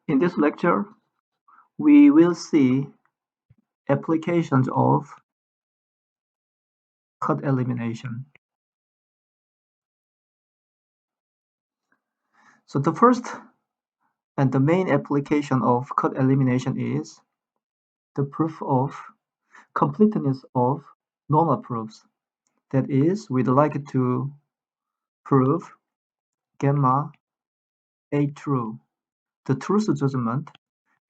In this lecture, we will see applications of cut elimination. So the first and the main application of cut elimination is the proof of completeness of normal proofs. That is, we'd like to prove gamma A true. The truth judgment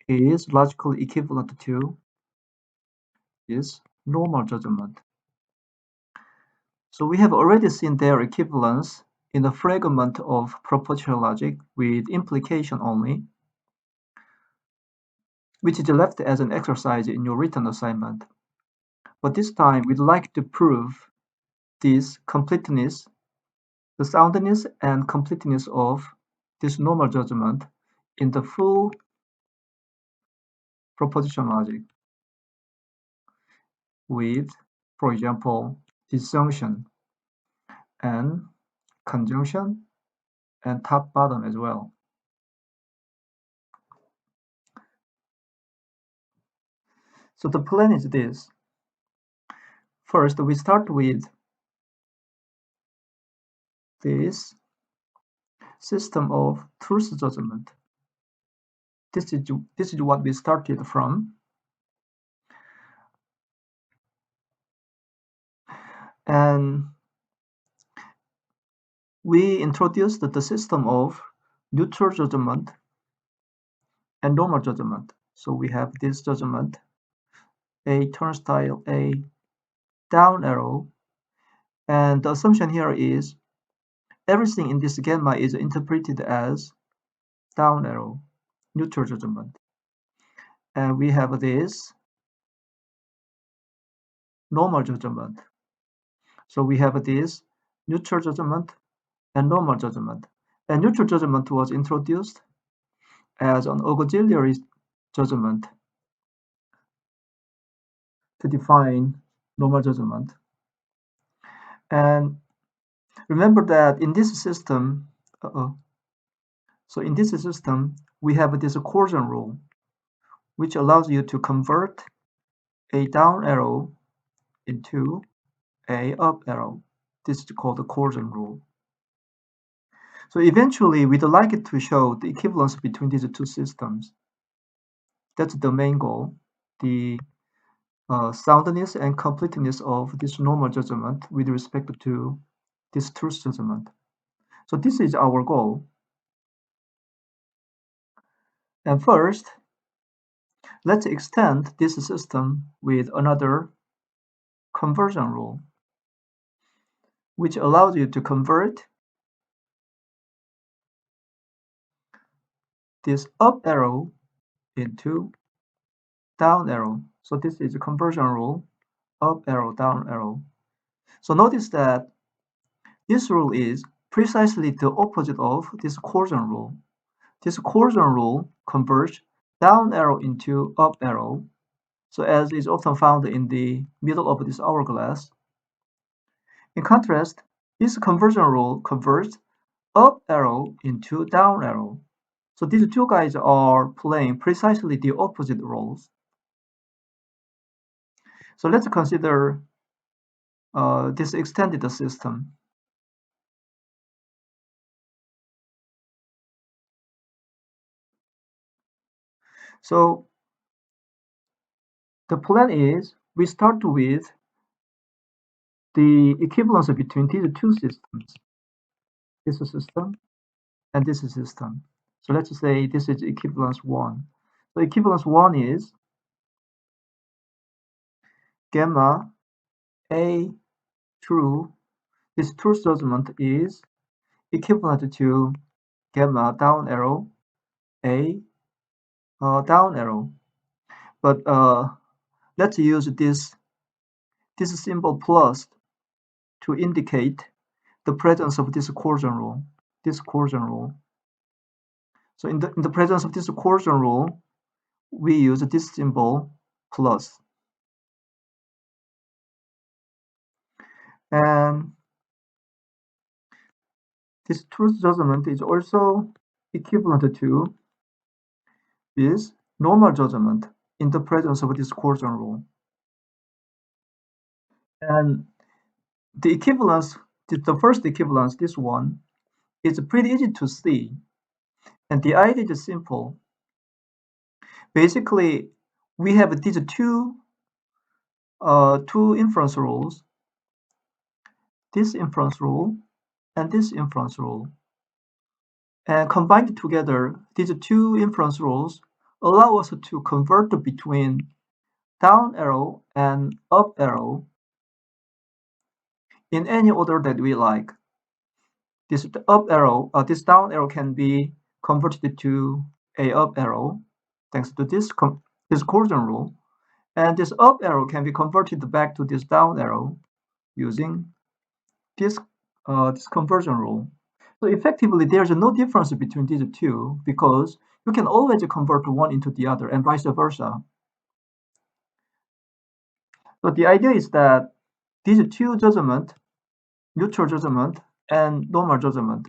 is logically equivalent to this normal judgment. So we have already seen their equivalence in the fragment of propositional logic with implication only, which is left as an exercise in your written assignment. But this time we'd like to prove this completeness, the soundness and completeness of this normal judgment in the full propositional logic with, for example, disjunction and conjunction and top-bottom as well. So the plan is this. First, we start with this system of truth judgment. This is what we started from. And we introduced the system of neutral judgment and normal judgment. So we have this judgment, a turnstile, a down arrow, and the assumption here is everything in this gamma is interpreted as down arrow, neutral judgment. And we have this normal judgment. So we have this neutral judgment and normal judgment. And neutral judgment was introduced as an auxiliary judgment to define normal judgment. And remember that in this system, so in this system, we have this coercion rule, which allows you to convert a down arrow into a up arrow. This is called the coercion rule. So eventually, we'd like it to show the equivalence between these two systems. That's the main goal, the soundness and completeness of this normal judgment with respect to this truth judgment. So this is our goal. And first, let's extend this system with another conversion rule, which allows you to convert this up arrow into down arrow. So this is a conversion rule, up arrow, down arrow. So notice that this rule is precisely the opposite of this coercion rule. This coercion rule converts down arrow into up arrow. So as is often found in the middle of this hourglass. In contrast, this conversion rule converts up arrow into down arrow. So these two guys are playing precisely the opposite roles. So let's consider this extended system. So the plan is we start with the equivalence between these two systems, this system and this system. So let's say this is equivalence 1. So equivalence 1 is gamma A true. This truth judgment is equivalent to gamma down arrow A down arrow. But let's use this symbol plus to indicate the presence of this coercion rule. So in the presence of this coercion rule, we use this symbol plus. And this truth judgment is also equivalent to this normal judgment in the presence of this coercion rule. And the equivalence, the first equivalence, this one, is pretty easy to see. And the idea is simple. Basically, we have these two inference rules, this inference rule and this inference rule. And combined together, these two inference rules allow us to convert between down arrow and up arrow in any order that we like. This up arrow, this down arrow can be converted to a up arrow thanks to this coercion rule, and this up arrow can be converted back to this down arrow using this conversion rule. So effectively, there's no difference between these two because you can always convert one into the other and vice versa. So the idea is that these two judgment, neutral judgment and normal judgment,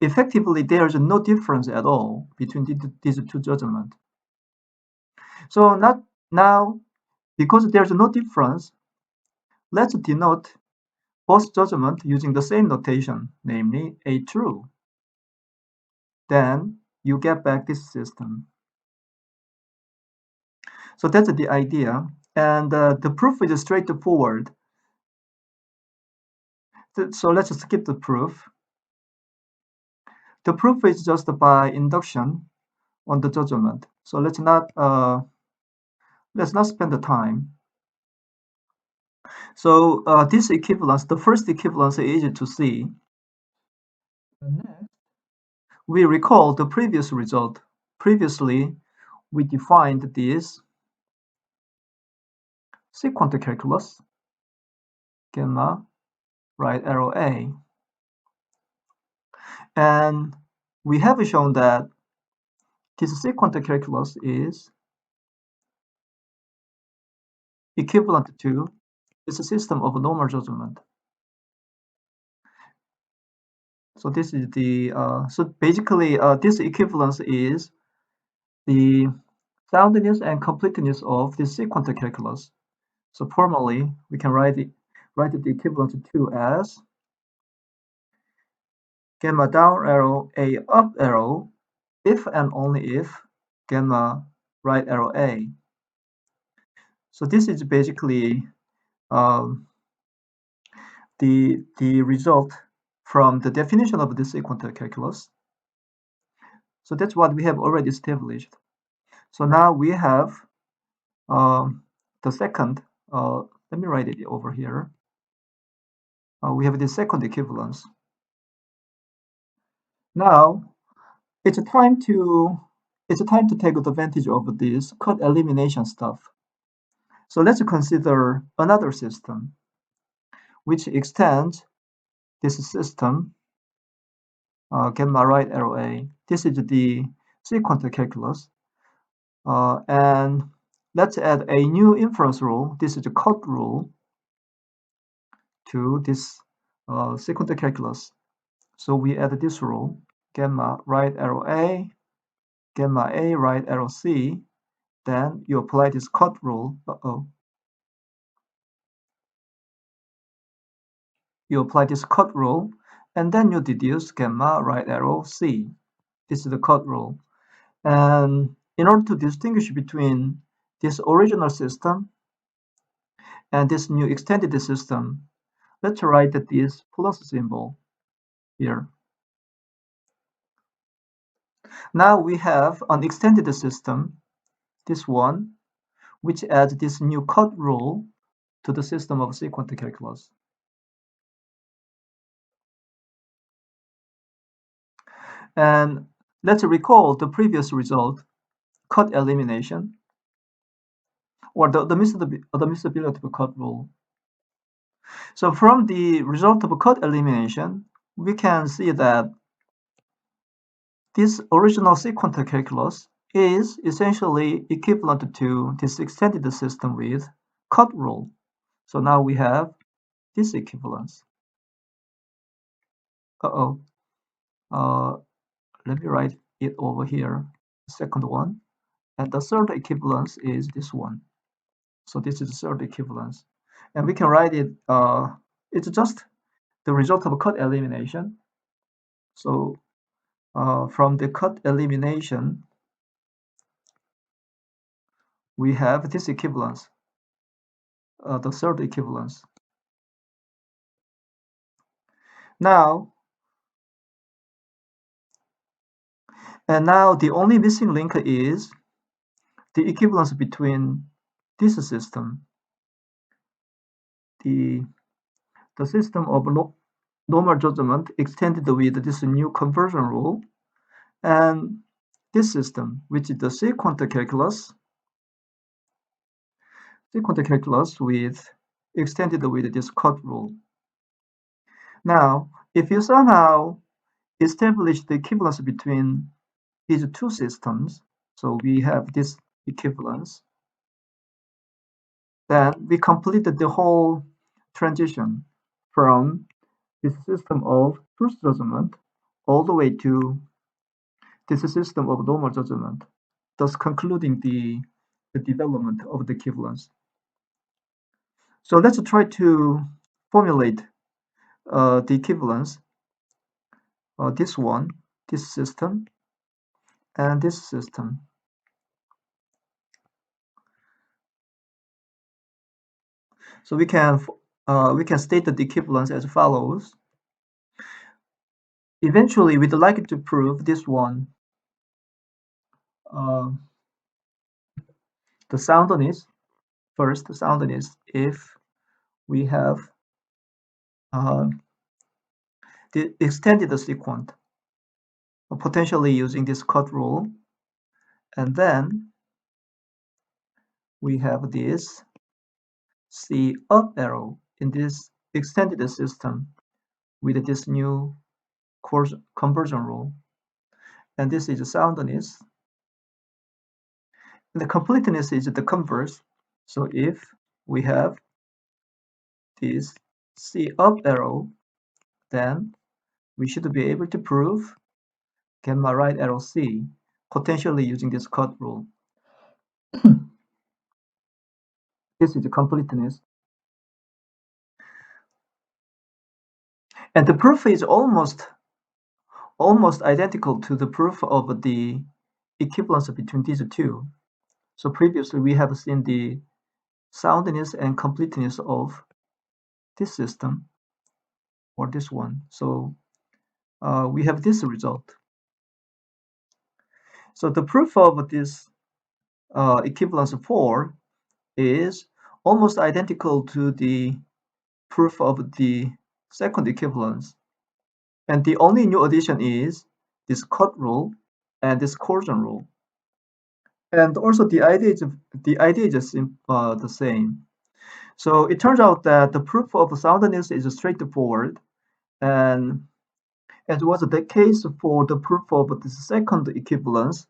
effectively there's no difference at all between these two judgments. So now, because there's no difference, let's denote both judgment using the same notation, namely a true. Then you get back this system. So that's the idea. And the proof is straightforward. So let's skip the proof. The proof is just by induction on the judgment. So let's not spend the time. So this equivalence, the first equivalence, is easy to see. Next, we recall the previous result. Previously, we defined this sequential calculus, gamma, right arrow A. And we have shown that this sequential calculus is equivalent to this system of normal judgment. So this is the so basically this equivalence is the soundness and completeness of this sequential calculus. So formally, we can write the equivalent to as gamma down arrow A up arrow if and only if gamma right arrow A. So this is basically the result from the definition of the sequential calculus. So that's what we have already established. So now we have the second, let me write it over here. We have the second equivalence. Now it's time to take advantage of this code elimination stuff. So let's consider another system which extends this system, gamma right arrow A. This is the sequential calculus. And let's add a new inference rule. This is the cut rule to this sequential calculus. So we add this rule, gamma right arrow A, gamma A right arrow C. Then you apply this cut rule. You apply this cut rule, and then you deduce gamma right arrow C. This is the cut rule. And in order to distinguish between this original system and this new extended system, let's write this plus symbol here. Now we have an extended system, this one, which adds this new cut rule to the system of sequential calculus. And let's recall the previous result, cut elimination, or the admissibility of cut rule. So from the result of cut elimination, we can see that this original sequence calculus is essentially equivalent to this extended system with cut rule. So now we have this equivalence. Uh-oh. Let me write it over here, the second one. And the third equivalence is this one. So this is the third equivalence. And we can write it, it's just the result of a cut elimination. So from the cut elimination, we have this equivalence, the third equivalence. Now, the only missing link is the equivalence between this system, the system of normal judgment extended with this new conversion rule, and this system, which is the sequence calculus with extended with this cut rule. Now, if you somehow establish the equivalence between these two systems, so we have this equivalence, then we completed the whole transition from this system of truth judgment all the way to this system of normal judgment, thus concluding the development of the equivalence. So let's try to formulate the equivalence, this system, and this system. So we can state the equivalence as follows. Eventually, we'd like to prove this one, the soundness. First, the soundness if we have the extended sequence, potentially using this cut rule, and then we have this C up arrow in this extended system with this new conversion rule, and this is soundness, and the completeness is the converse. So if we have this C up arrow, then we should be able to prove gamma right arrow C, potentially using this cut rule. This is the completeness. And the proof is almost identical to the proof of the equivalence between these two. So previously we have seen the soundness and completeness of this system or this one. So we have this result. So the proof of this equivalence 4 is almost identical to the proof of the second equivalence. And the only new addition is this cut rule and this coercion rule. And also the idea is the same. So it turns out that the proof of soundness is straightforward, and as was the case for the proof of the second equivalence,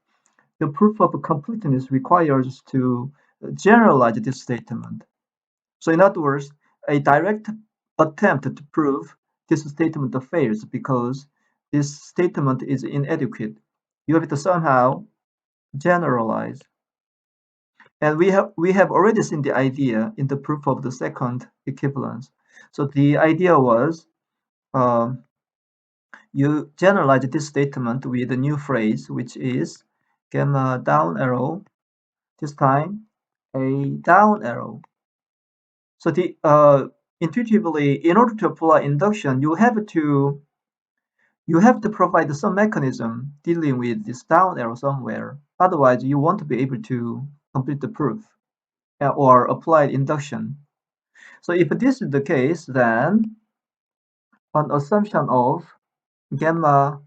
the proof of completeness requires to generalize this statement. So in other words, a direct attempt to prove this statement fails because this statement is inadequate. You have to somehow generalize. And we have already seen the idea in the proof of the second equivalence. So the idea was you generalize this statement with a new phrase, which is gamma down arrow, this time a down arrow. So the intuitively, in order to apply induction, you have to provide some mechanism dealing with this down arrow somewhere. Otherwise, you won't be able to complete the proof or apply induction. So if this is the case, then on assumption of gamma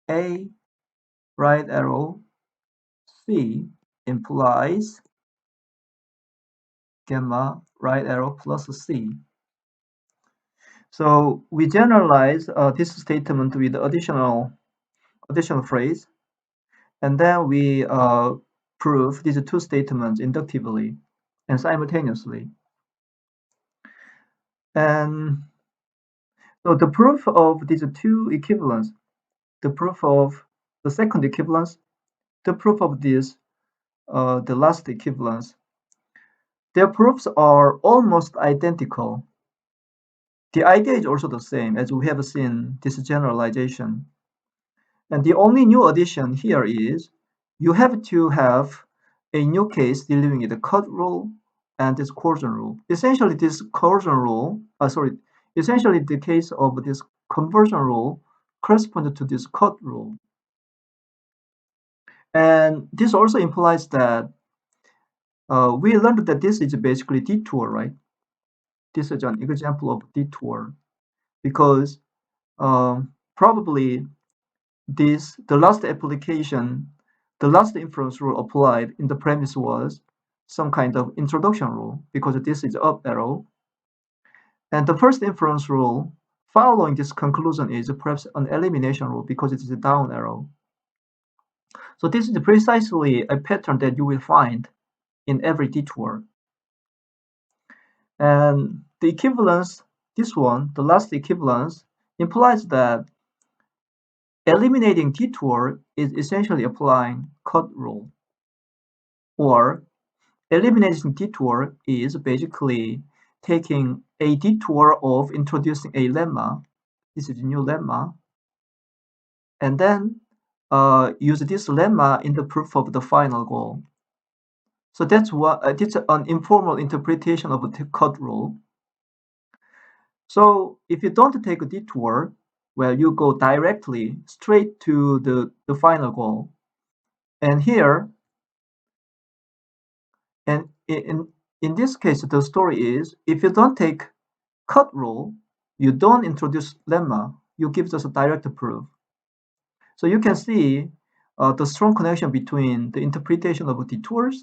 A right arrow C implies gamma right arrow plus C. So we generalize this statement with additional additional phrase, and then we prove these two statements inductively and simultaneously. And so the proof of these two equivalence, the proof of the second equivalence, the proof of this, the last equivalence, their proofs are almost identical. The idea is also the same, as we have seen this generalization. And the only new addition here is you have to have a new case dealing with the cut rule and this coercion rule. Essentially, this coercion rule, essentially the case of this conversion rule corresponds to this cut rule. And this also implies that we learned that this is basically detour, right? This is an example of detour because probably the last application, the last inference rule applied in the premise was some kind of introduction rule because this is up arrow. And the first inference rule following this conclusion is perhaps an elimination rule because it is a down arrow. So this is precisely a pattern that you will find in every detour. And the equivalence, this one, the last equivalence, implies that eliminating detour is essentially applying cut rule, or eliminating detour is basically taking a detour of introducing a lemma. This is a new lemma, and then use this lemma in the proof of the final goal. So that's what it's an informal interpretation of the cut rule. So if you don't take a detour, well, you go directly straight to the final goal. And here, and in this case, the story is if you don't take cut rule, you don't introduce lemma, you give just a direct proof. So you can see the strong connection between the interpretation of detours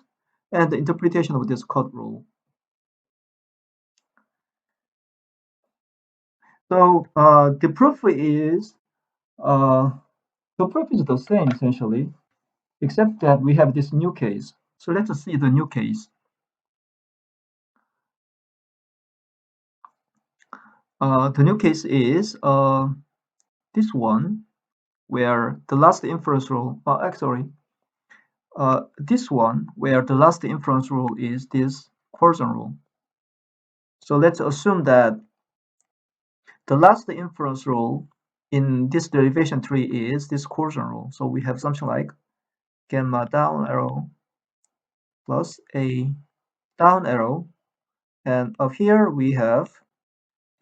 and the interpretation of this cut rule. So the proof is the same essentially, except that we have this new case. So let's see the new case. The new case is this one, where the last inference rule, this one, where the last inference rule is this coercion rule. So let's assume that the last inference rule in this derivation tree is this coercion rule. So we have something like gamma down arrow plus a down arrow, and up here we have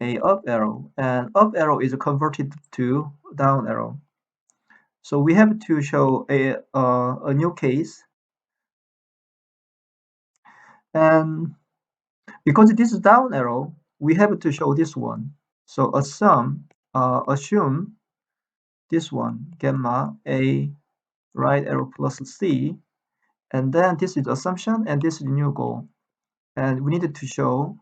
a up arrow, and up arrow is converted to down arrow. So we have to show a new case, and because this is down arrow, we have to show this one. So assume this one, gamma a right arrow plus c, and then this is assumption and this is new goal, and we needed to show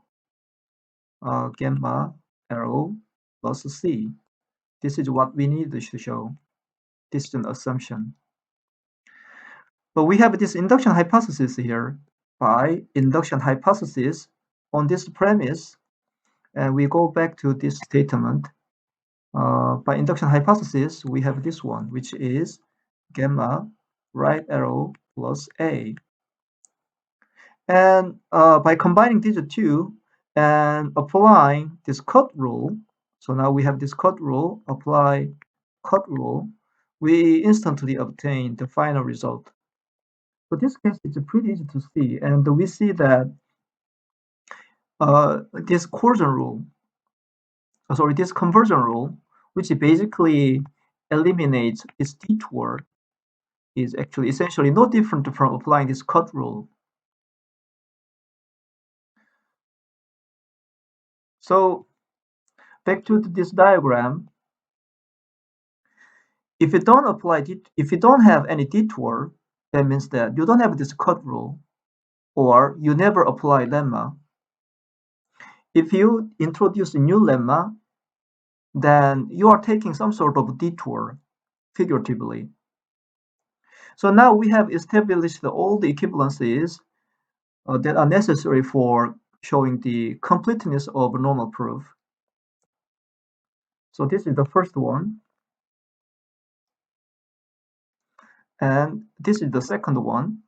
gamma arrow plus c. This is what we need to show. This is an assumption. But we have this induction hypothesis here. By induction hypothesis on this premise, and we go back to this statement. By induction hypothesis, we have this one, which is gamma right arrow plus a. And by combining these two and applying this cut rule, so now we have this cut rule, apply cut rule, we instantly obtain the final result. So this case is pretty easy to see, and we see that this coercion rule, this conversion rule, which basically eliminates this detour, is actually essentially no different from applying this cut rule. So back to this diagram, if you don't have any detour, that means that you don't have this cut rule, or you never apply lemma. If you introduce a new lemma, then you are taking some sort of detour. figuratively. So now we have established all the equivalencies that are necessary for showing the completeness of a normal proof. So this is the first one. And this is the second one.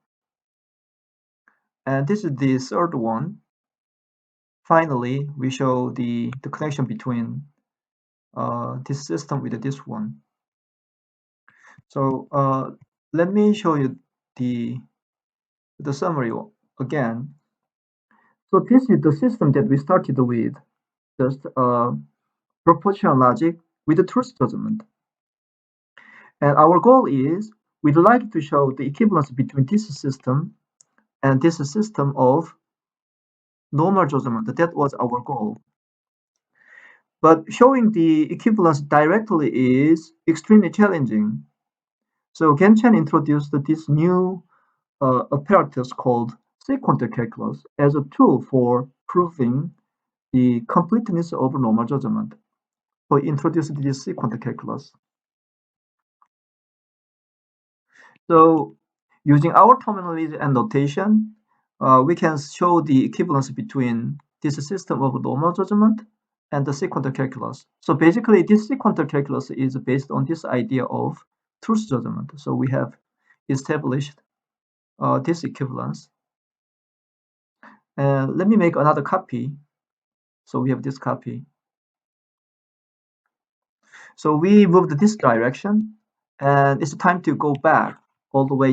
And this is the third one. Finally, we show the connection between this system with this one. So let me show you the summary again. So this is the system that we started with, just propositional logic with the truth judgment. And our goal is we'd like to show the equivalence between this system and this system of normal judgment. That was our goal. But showing the equivalence directly is extremely challenging. So Gen-Chen introduced this new apparatus called sequential calculus as a tool for proving the completeness of normal judgment. So he introduced this sequential calculus. So using our terminology and notation, we can show the equivalence between this system of normal judgment and the sequential calculus. So basically, this sequential calculus is based on this idea of truth judgment. So we have established this equivalence. Let me make another copy. So we have this copy. So we moved this direction, and it's time to go back all the way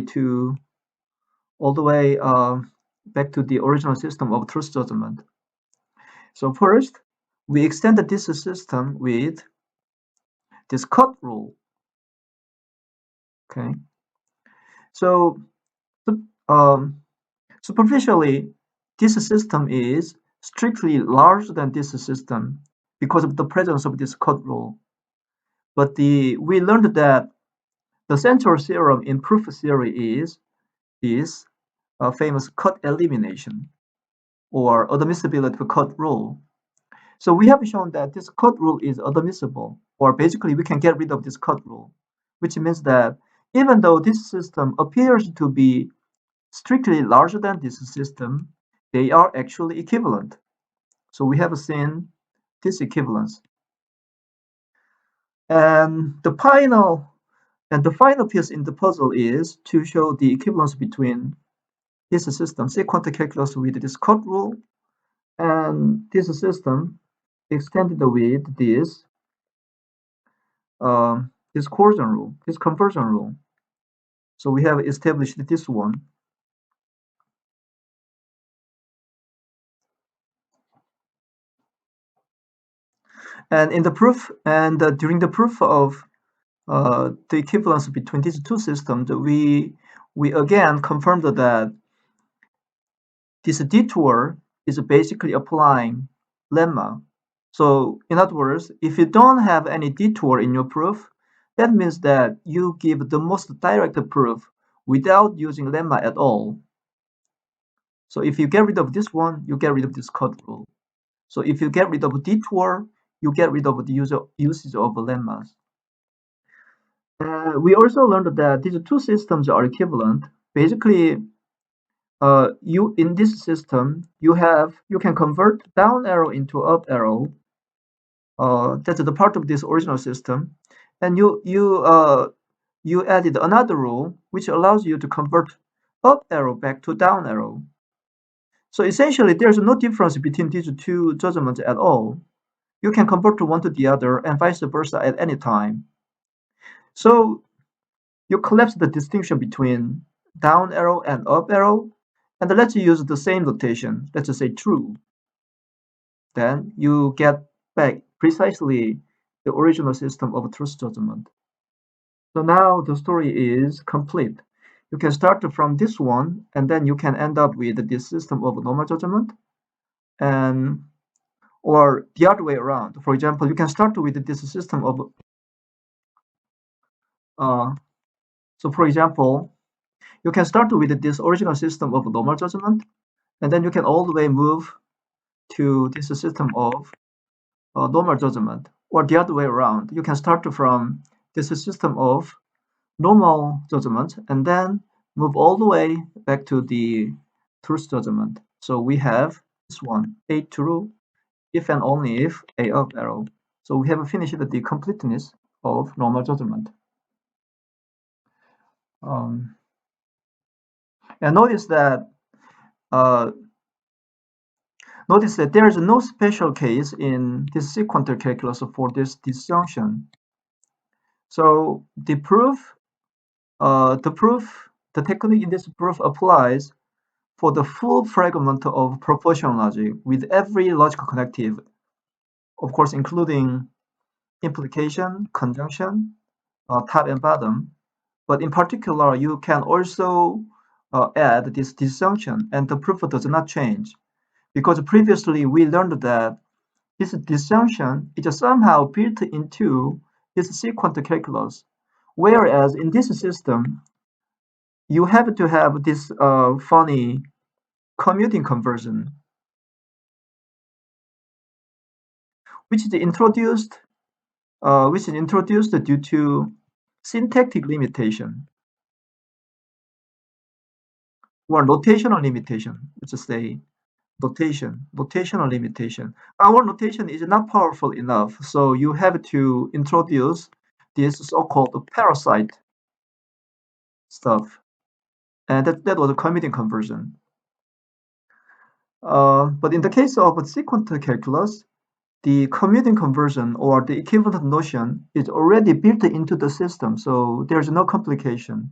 back to the original system of truth judgment. So first, we extended this system with this cut rule. Okay. So superficially, this system is strictly larger than this system because of the presence of this cut rule. But we learned that the central theorem in proof theory is a famous cut elimination or admissibility of cut rule. So we have shown that this cut rule is admissible, or basically we can get rid of this cut rule, which means that even though this system appears to be strictly larger than this system, they are actually equivalent. So we have seen this equivalence. And the final piece in the puzzle is to show the equivalence between this system, sequential calculus with this cut rule, and this system extended with this coercion rule, this conversion rule. So we have established this one. And in the proof, and during the proof of the equivalence between these two systems, we again confirmed that this detour is basically applying lemma. So in other words, if you don't have any detour in your proof, that means that you give the most direct proof without using lemma at all. So if you get rid of this one, you get rid of this cut rule. So if you get rid of detour, you get rid of the usage of lemmas. We also learned that these two systems are equivalent. Basically, you in this system you can convert down arrow into up arrow. That's the part of this original system, and you added another rule which allows you to convert up arrow back to down arrow. So essentially, there's no difference between these two judgments at all. You can convert to one to the other and vice versa at any time. So you collapse the distinction between down arrow and up arrow, and let's use the same notation. Let's just say true. Then you get back precisely the original system of truth judgment. So now the story is complete. You can start from this one, and then you can end up with this system of normal judgment, and or the other way around. For example, you can start with this system of so for example, you can start with this original system of normal judgment, and then you can all the way move to this system of normal judgment, or the other way around. You can start from this system of normal judgment and then move all the way back to the truth judgment. So we have this one, A true, if and only if A up arrow. So we have finished the completeness of normal judgment. And notice that there is no special case in this sequential calculus for this disjunction. So the technique in this proof applies for the full fragment of propositional logic with every logical connective, of course, including implication, conjunction, top and bottom. But in particular, you can also add this disjunction, and the proof does not change. Because previously we learned that this disjunction is somehow built into this sequential calculus, whereas in this system, you have to have this funny commuting conversion, which is introduced due to syntactic limitation or notational limitation. Let's just say notational limitation. Our notation is not powerful enough, so you have to introduce this so-called parasite stuff, and that was a commuting conversion. But in the case of sequential calculus, the commuting conversion or the equivalent notion is already built into the system, so there's no complication.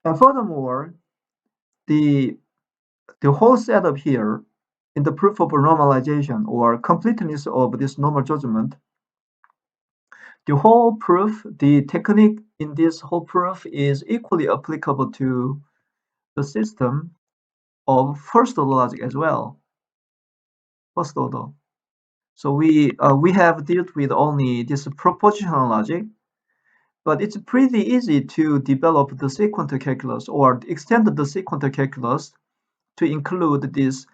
And furthermore, the whole setup here in the proof of normalization or completeness of this normal judgment, the whole proof, the technique in this whole proof is equally applicable to the system of first order logic as well. First order. So we have dealt with only this propositional logic, but it's pretty easy to develop the sequential calculus or extend the sequential calculus to include this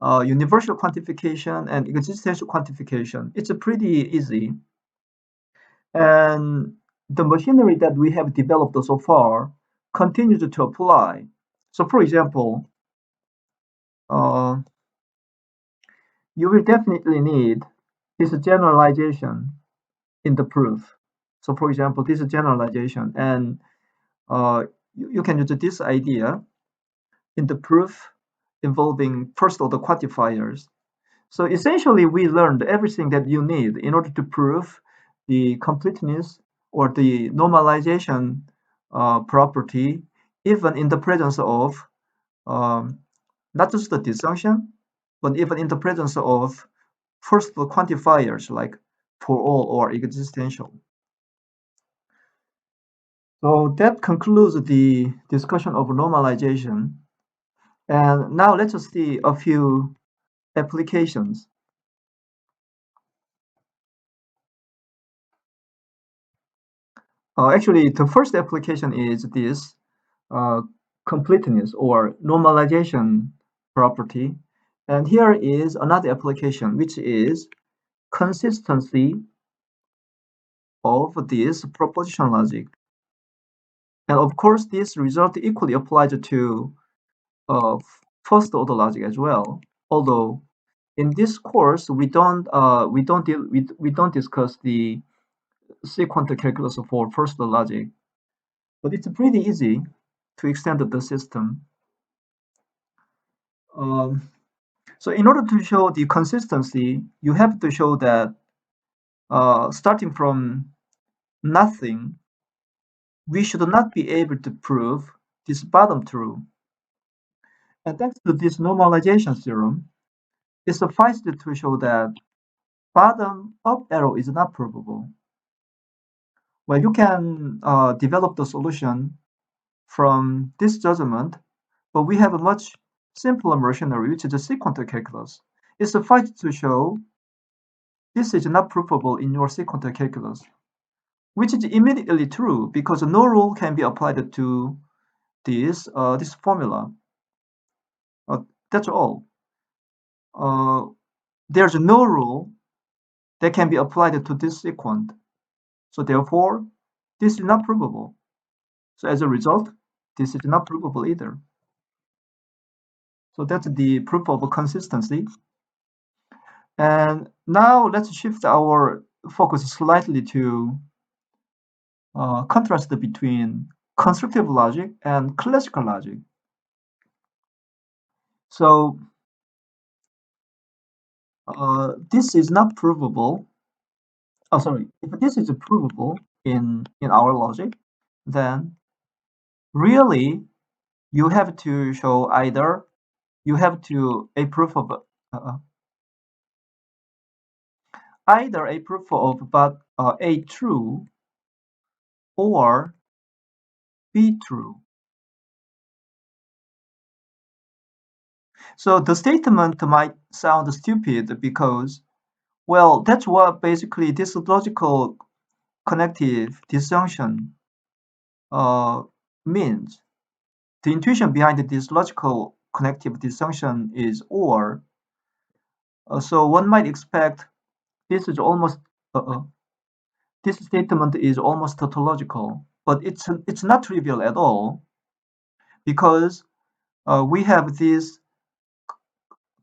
universal quantification and existential quantification. It's pretty easy. And the machinery that we have developed so far continues to apply. So for example, you will definitely need this generalization in the proof. So for example, this generalization, and you can use this idea in the proof involving first order quantifiers. So essentially, we learned everything that you need in order to prove the completeness or the normalization property, even in the presence of not just the disjunction, but even in the presence of first quantifiers like for all or existential. So that concludes the discussion of normalization. And now let's see a few applications. Actually, the first application is this completeness or normalization property. And here is another application, which is consistency of this propositional logic. And of course, this result equally applies to first order logic as well. Although in this course, we don't discuss the sequential calculus for first order logic, but it's pretty easy to extend the system. So in order to show the consistency, you have to show that starting from nothing, we should not be able to prove this bottom true. And thanks to this normalization theorem, it suffices to show that bottom up arrow is not provable. Well, you can develop the solution from this judgment, but we have a much simpler machinery, which is the sequential calculus. It suffices to show this is not provable in your sequential calculus, which is immediately true because no rule can be applied to this formula. That's all. There's no rule that can be applied to this sequence. So therefore, this is not provable. So as a result, this is not provable either. So that's the proof of consistency. And now let's shift our focus slightly to contrast between constructive logic and classical logic. So this is not provable. Oh, sorry. If this is provable in our logic, then really you have to show either you have to a proof of either a proof of but A true or B true. So the statement might sound stupid because, well, that's what basically this logical connective disjunction means. The intuition behind this logical connective disjunction is or. So one might expect this is almost this statement is almost tautological, but it's not trivial at all because we have this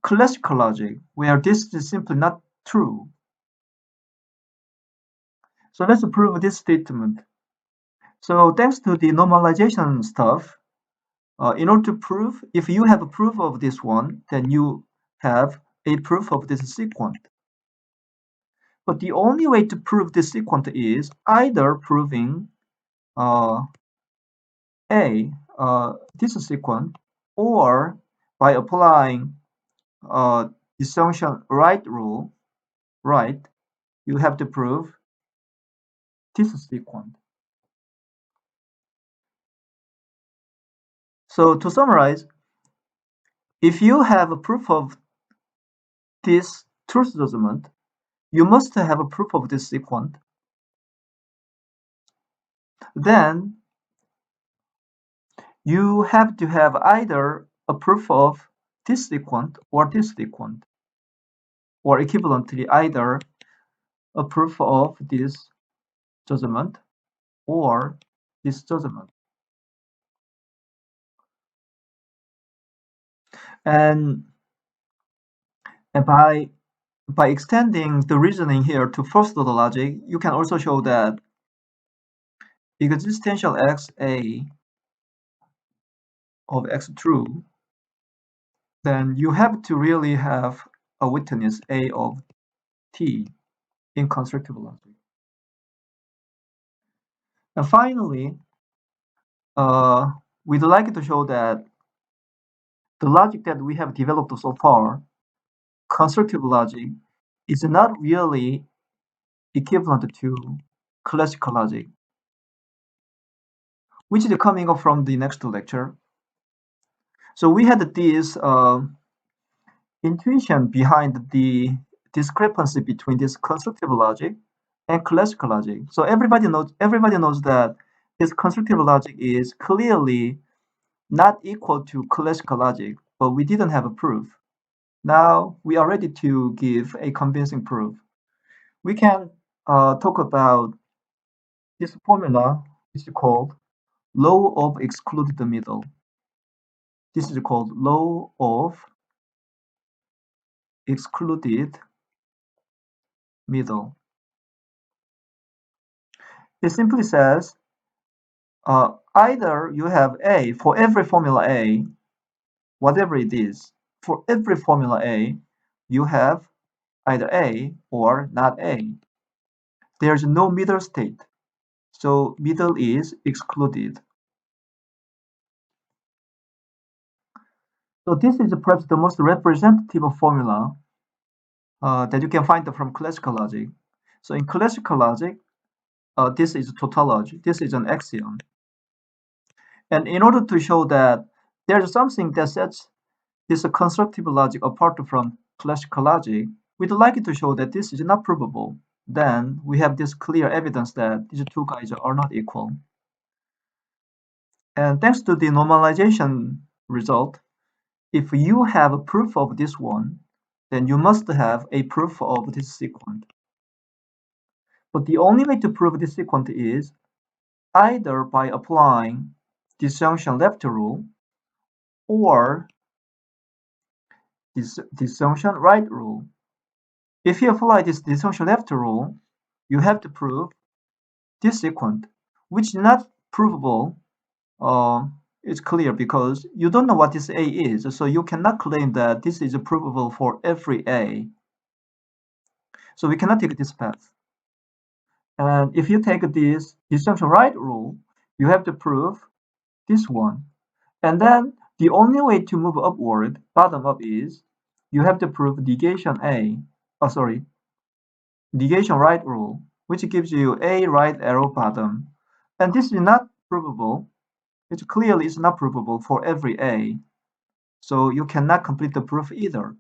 classical logic where this is simply not true. So let's prove this statement. So thanks to the normalization stuff, in order to prove, if you have a proof of this one, then you have a proof of this sequent. But the only way to prove this sequent is either proving this sequent, or by applying disjunction right rule, right, you have to prove this sequent. So to summarize, if you have a proof of this truth judgment, you must have a proof of this sequent. Then you have to have either a proof of this sequent, or equivalently either a proof of this judgment or this judgment. And by extending the reasoning here to first order logic, you can also show that existential xa of x true, then you have to really have a witness a of t in constructive logic. And finally, we'd like to show that the logic that we have developed so far, constructive logic, is not really equivalent to classical logic, which is coming up from the next lecture. So we had this intuition behind the discrepancy between this constructive logic and classical logic. So everybody knows that this constructive logic is clearly not equal to classical logic, but we didn't have a proof. Now we are ready to give a convincing proof. We can talk about this formula. It's called law of excluded middle. This is called law of excluded middle. It simply says either you have A for every formula A, whatever it is, for every formula A, you have either A or not A. There's no middle state, so middle is excluded. So this is perhaps the most representative formula that you can find from classical logic. So in classical logic, this is tautology. This is an axiom. And in order to show that there's something that sets this constructive logic apart from classical logic, we'd like to show that this is not provable. Then we have this clear evidence that these two guys are not equal. And thanks to the normalization result, if you have a proof of this one, then you must have a proof of this sequent. But the only way to prove this sequent is either by applying disjunction left rule or disjunction right rule. If you apply this disjunction left rule, you have to prove this sequence, which is not provable. It's clear because you don't know what this A is, so you cannot claim that this is provable for every A. So we cannot take this path. And if you take this disjunction right rule, you have to prove this one. And then the only way to move upward, bottom up, is you have to prove negation negation right rule, which gives you A right arrow bottom. And this is not provable. It clearly is not provable for every A. So you cannot complete the proof either.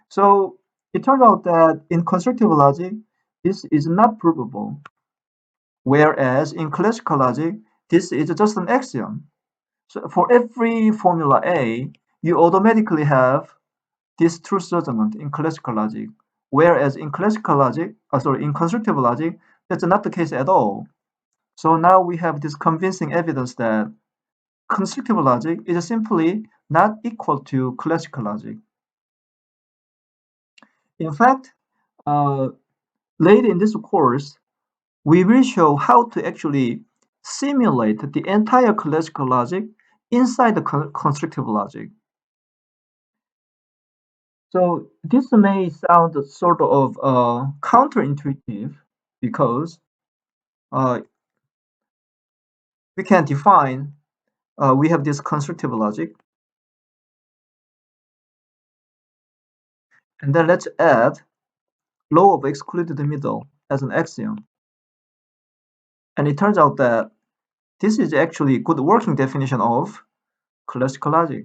So it turns out that in constructive logic, this is not provable. Whereas in classical logic, this is just an axiom. So for every formula A, you automatically have this truth judgment in classical logic. Whereas in in constructive logic, that's not the case at all. So now we have this convincing evidence that constructive logic is simply not equal to classical logic. In fact, later in this course, we will show how to actually simulate the entire classical logic inside the constructive logic. So this may sound sort of counterintuitive because we can define, we have this constructive logic, and then let's add law of excluded middle as an axiom. And it turns out that this is actually a good working definition of classical logic.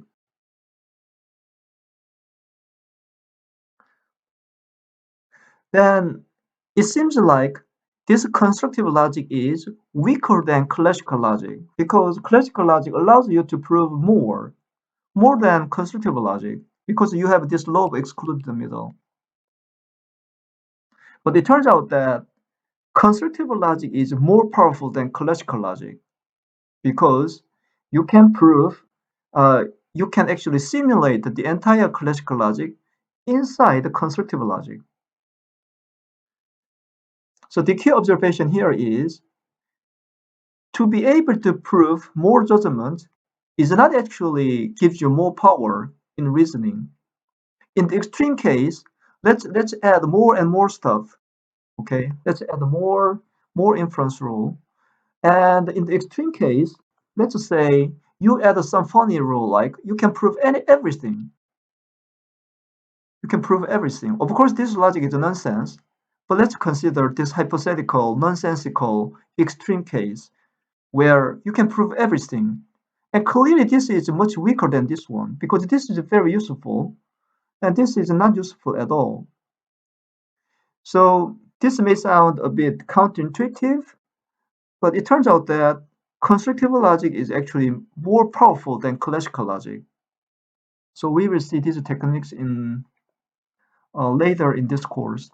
Then it seems like this constructive logic is weaker than classical logic because classical logic allows you to prove more than constructive logic because you have this law of excluded middle. But it turns out that constructive logic is more powerful than classical logic because you can prove, you can actually simulate the entire classical logic inside the constructive logic. So the key observation here is to be able to prove more judgment is not actually gives you more power in reasoning. In the extreme case, let's add more and more stuff. Okay, let's add more inference rule. And in the extreme case, let's say you add some funny rule like you can prove everything. You can prove everything. Of course, this logic is nonsense, but let's consider this hypothetical, nonsensical, extreme case where you can prove everything. And clearly this is much weaker than this one because this is very useful and this is not useful at all. So this may sound a bit counterintuitive, but it turns out that constructive logic is actually more powerful than classical logic. So we will see these techniques in later in this course.